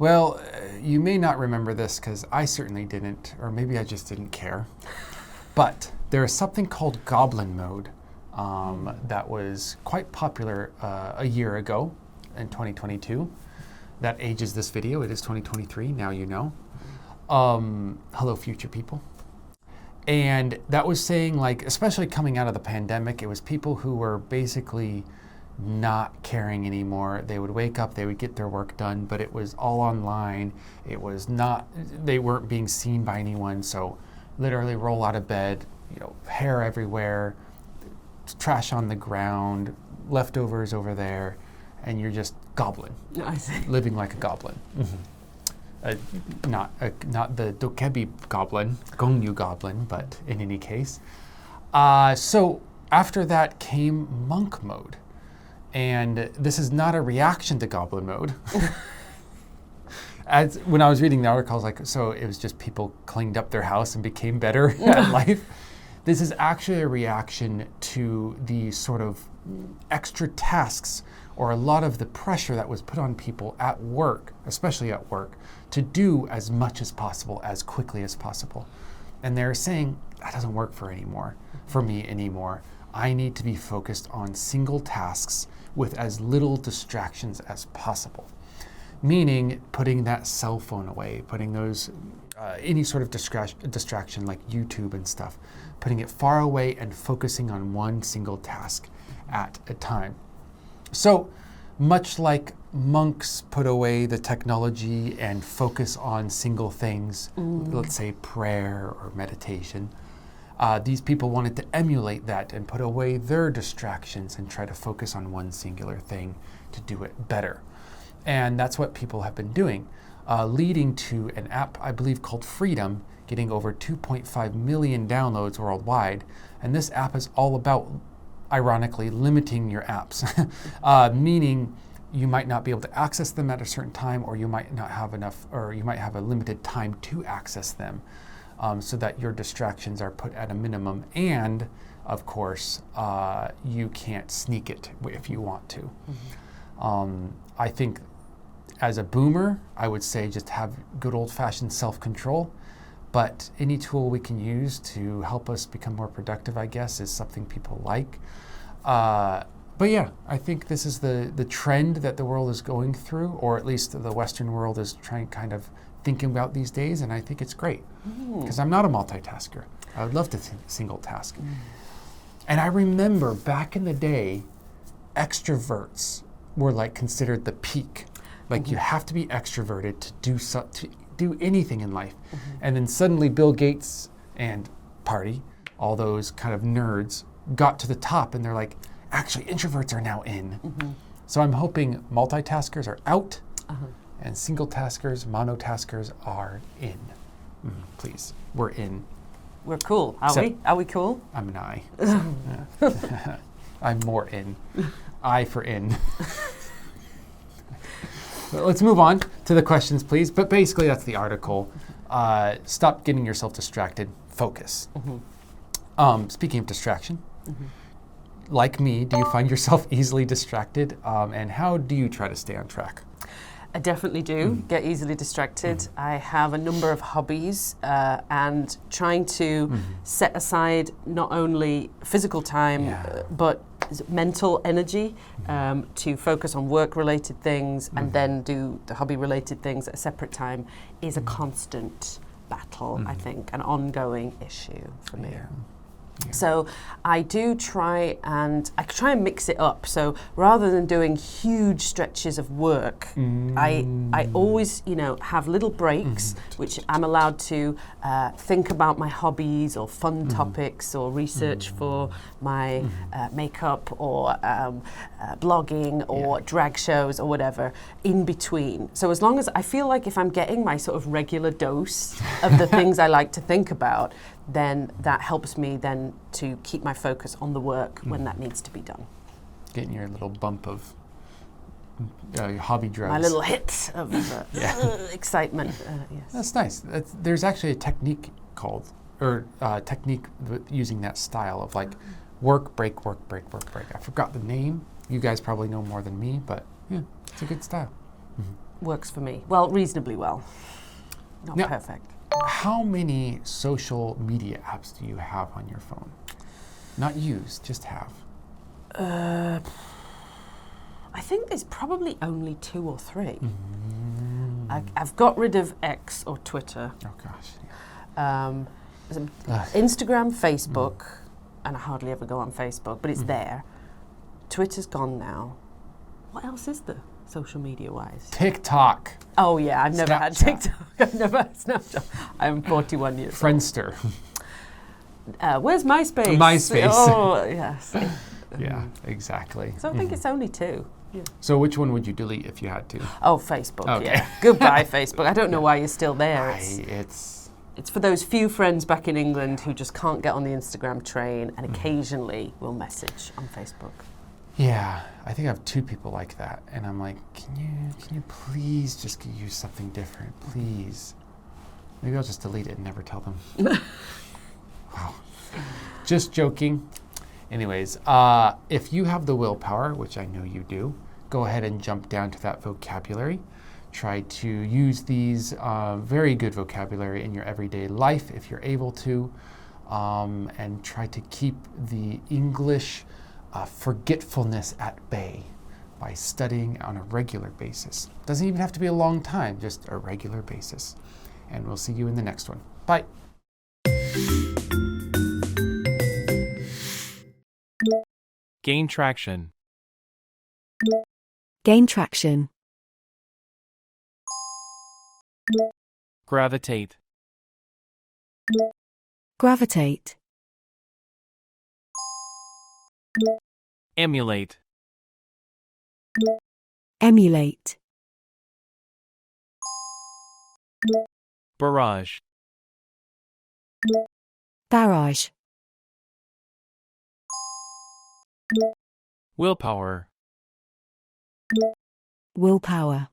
Well, you may not remember this because I certainly didn't, or maybe I just didn't care. But there is something called Goblin Mode that was quite popular a year ago in 2022. That ages this video. It is 2023, now you know. Hello, future people. And that was saying, like, especially coming out of the pandemic, it was people who were basically not caring anymore. They would wake up, they would get their work done, but it was all online. It was not, they weren't being seen by anyone. So literally roll out of bed, you know, hair everywhere, trash on the ground, leftovers over there, and you're just goblin, living like a goblin. Not the dokebi goblin, gongyu goblin, but in any case. So after that came monk mode. And this is not a reaction to goblin mode. When I was reading the article, I was like, so it was just people cleaned up their house and became better at life. This is actually a reaction to the sort of extra tasks or a lot of the pressure that was put on people at work, especially at work, to do as much as possible, as quickly as possible. And they're saying, that doesn't work for me anymore. I need to be focused on single tasks with as little distractions as possible. Meaning putting that cell phone away, putting those, any sort of distraction like YouTube and stuff, putting it far away and focusing on one single task at a time. So much like monks put away the technology and focus on single things, let's say prayer or meditation, these people wanted to emulate that and put away their distractions and try to focus on one singular thing to do it better. And that's what people have been doing, leading to an app, I believe, called Freedom, getting over 2.5 million downloads worldwide. And this app is all about, ironically, limiting your apps, meaning you might not be able to access them at a certain time, or you might not have enough, or you might have a limited time to access them. So that your distractions are put at a minimum, and of course, you can't sneak it if you want to. I think as a boomer, I would say just have good old-fashioned self-control, but any tool we can use to help us become more productive, I guess, is something people like. But yeah, I think this is the trend that the world is going through, or at least the Western world is trying kind of thinking about these days, and I think it's great because I'm not a multitasker. I would love to single task. And I remember back in the day, extroverts were like considered the peak. Like you have to be extroverted to do anything in life. And then suddenly Bill Gates and all those kind of nerds got to the top, and they're like, actually introverts are now in. So I'm hoping multitaskers are out. And single taskers, monotaskers are in. Please, we're in. We're cool, are we? Are we cool? I'm an I. So, I'm more in. I for in. Let's move on to the questions, please. But basically, that's the article. Stop getting yourself distracted. Focus. Speaking of distraction, like me, do you find yourself easily distracted? And how do you try to stay on track? I definitely do get easily distracted. I have a number of hobbies, and trying to set aside not only physical time, but mental energy to focus on work-related things and then do the hobby-related things at a separate time is a constant battle, I think, an ongoing issue for me. So I try and mix it up. So rather than doing huge stretches of work, I always, have little breaks, which I'm allowed to think about my hobbies or fun topics or research for my makeup or blogging or drag shows or whatever in between. So as long as I feel like if I'm getting my sort of regular dose of the things I like to think about, then that helps me then to keep my focus on the work when that needs to be done. Getting your little bump of hobby drugs. My little hit of excitement. Yes. That's nice. There's actually a technique using that style of like work, break, work, break, work, break. I forgot the name. You guys probably know more than me, but yeah, it's a good style. works for me. Well, reasonably well. Not Now, perfect. How many social media apps do you have on your phone? Not use, just have. I think there's probably only 2 or 3. I've got rid of X or Twitter. Oh gosh. Yeah. Instagram, Facebook, and I hardly ever go on Facebook, but it's there. Twitter's gone now. What else is there, social media-wise? TikTok. Oh yeah, I've never had Snapchat. TikTok. I've never had Snapchat. I'm 41 years Friendster. old. Where's MySpace? MySpace. Oh, yes. Yeah, exactly. So I think it's only 2. Yeah. So which one would you delete if you had to? Oh, Facebook, Okay. yeah. Goodbye, Facebook. I don't know why you're still there. It's for those few friends back in England who just can't get on the Instagram train and occasionally will message on Facebook. Yeah, I think I have 2 people like that, and I'm like, can you please just use something different, please? Maybe I'll just delete it and never tell them. Wow, just joking. Anyways, if you have the willpower, which I know you do, go ahead and jump down to that vocabulary. Try to use these very good vocabulary in your everyday life if you're able to, and try to keep the English forgetfulness at bay by studying on a regular basis. Doesn't even have to be a long time, just a regular basis. And we'll see you in the next one. Bye. Gain traction. Gain traction. Gravitate. Gravitate. Emulate. Emulate. Barrage. Barrage. Willpower. Willpower.